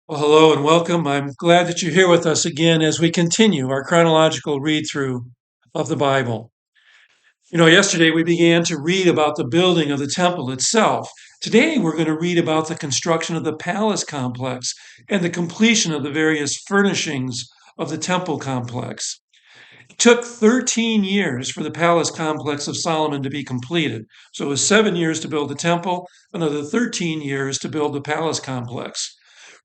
Well, hello and welcome. I'm glad that you're here with us again as we continue our chronological read through of the Bible. Yesterday we began to read about the building of the temple itself. Today we're going to read about the construction of the palace complex and the completion of the various furnishings of the temple complex. It took 13 years for the palace complex of Solomon to be completed. So it was 7 years to build the temple, another 13 years to build the palace complex.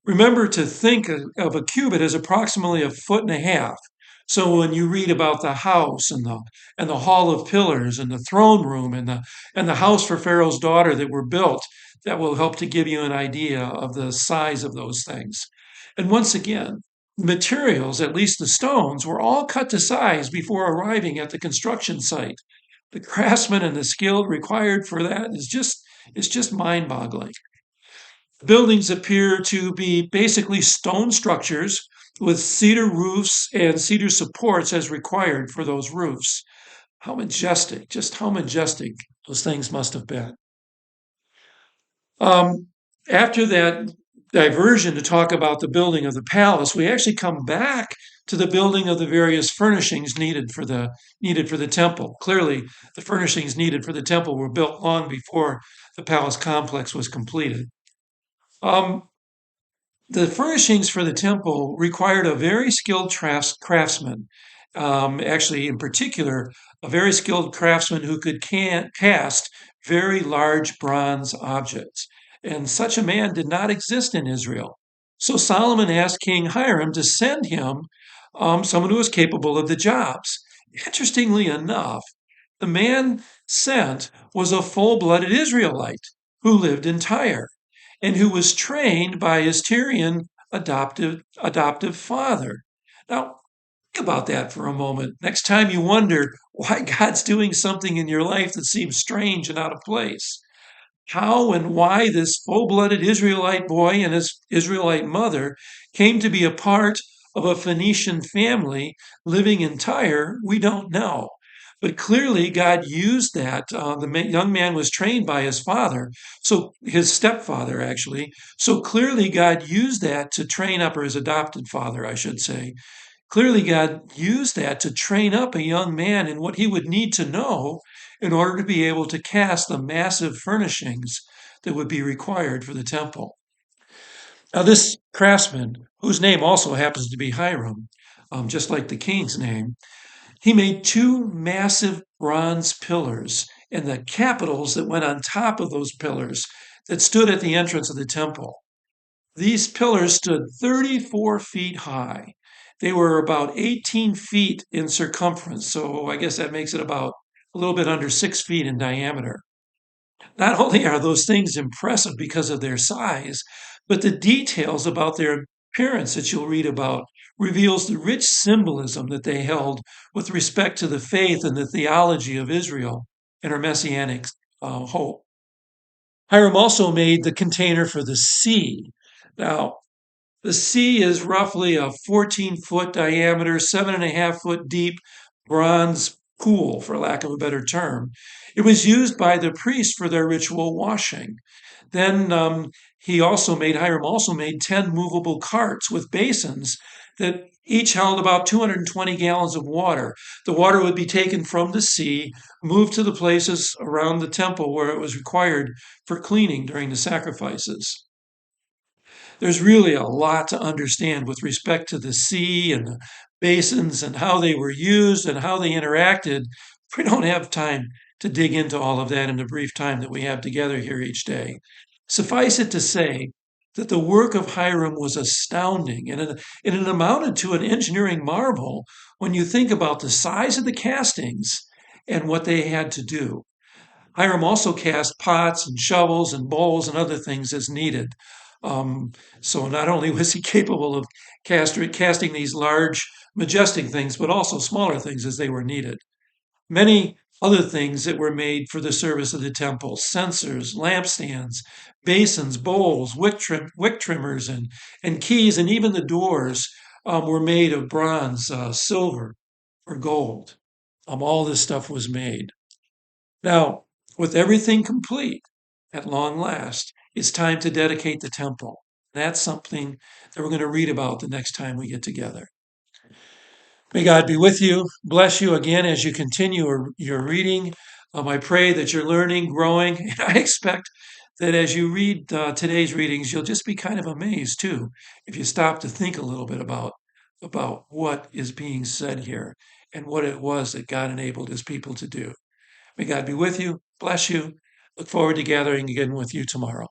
Remember to think of a cubit as approximately a foot and a half. So when you read about the house and the hall of pillars and the throne room and the house for Pharaoh's daughter that were built, that will help to give you an idea of the size of those things. And once again, materials, at least the stones, were all cut to size before arriving at the construction site. The craftsmen and the skill required for that is just mind-boggling. Buildings appear to be basically stone structures with cedar roofs and cedar supports as required for those roofs. How majestic, just how majestic those things must have been. Um, After that diversion to talk about the building of the palace, we actually come back to the building of the various furnishings needed for the temple. Clearly, the furnishings needed for the temple were built long before the palace complex was completed. Um, The furnishings for the temple required a very skilled craftsman. Actually, in particular, a very skilled craftsman who could cast very large bronze objects. And such a man did not exist in Israel. So Solomon asked King Hiram to send him someone who was capable of the jobs. Interestingly enough, the man sent was a full blooded Israelite who lived in Tyre and who was trained by his Tyrian adoptive father. Now, think about that for a moment. Next time you wonder why God's doing something in your life that seems strange and out of place, how and why this full blooded Israelite boy and his Israelite mother came to be a part of a Phoenician family living in Tyre, we don't know. But clearly, God used that. Young man was trained by his father, so his stepfather, actually. So clearly, God used that to train up, or his adopted father, I should say. Clearly, God used that to train up a young man in what he would need to know in order to be able to cast the massive furnishings that would be required for the temple. Now, this craftsman, whose name also happens to be Hiram, just like the king's name, he made two massive bronze pillars and the capitals that went on top of those pillars that stood at the entrance of the temple. These pillars stood 34 feet high. They were about 18 feet in circumference, so I guess that makes it about a little bit under 6 feet in diameter. Not only are those things impressive because of their size, but the details about their appearance that you'll read about reveals the rich symbolism that they held with respect to the faith and the theology of Israel and her messianic hope. Hiram also made the container for the sea. Now, the sea is roughly a 14-foot diameter, 7.5 foot deep bronze pool, for lack of a better term. It was used by the priests for their ritual washing. Then Hiram also made 10 movable carts with basins that each held about 220 gallons of water. The water would be taken from the sea, moved to the places around the temple where it was required for cleaning during the sacrifices. There's really a lot to understand with respect to the sea and the basins and how they were used and how they interacted. We don't have time to dig into all of that in the brief time that we have together here each day. Suffice it to say that the work of Hiram was astounding, and it amounted to an engineering marvel when you think about the size of the castings and what they had to do. Hiram also cast pots and shovels and bowls and other things as needed. So not only was he capable of casting these large, majestic things, but also smaller things as they were needed. Many other things that were made for the service of the temple: censers, lampstands, basins, bowls, wick trimmers, and keys, and even the doors were made of bronze, silver, or gold. All this stuff was made. Now, with everything complete, at long last, it's time to dedicate the temple. That's something that we're going to read about the next time we get together. May God be with you, bless you again as you continue your reading. I pray that you're learning, growing, and I expect that as you read today's readings, you'll just be kind of amazed too, if you stop to think a little bit about what is being said here and what it was that God enabled his people to do. May God be with you, bless you. Look forward to gathering again with you tomorrow.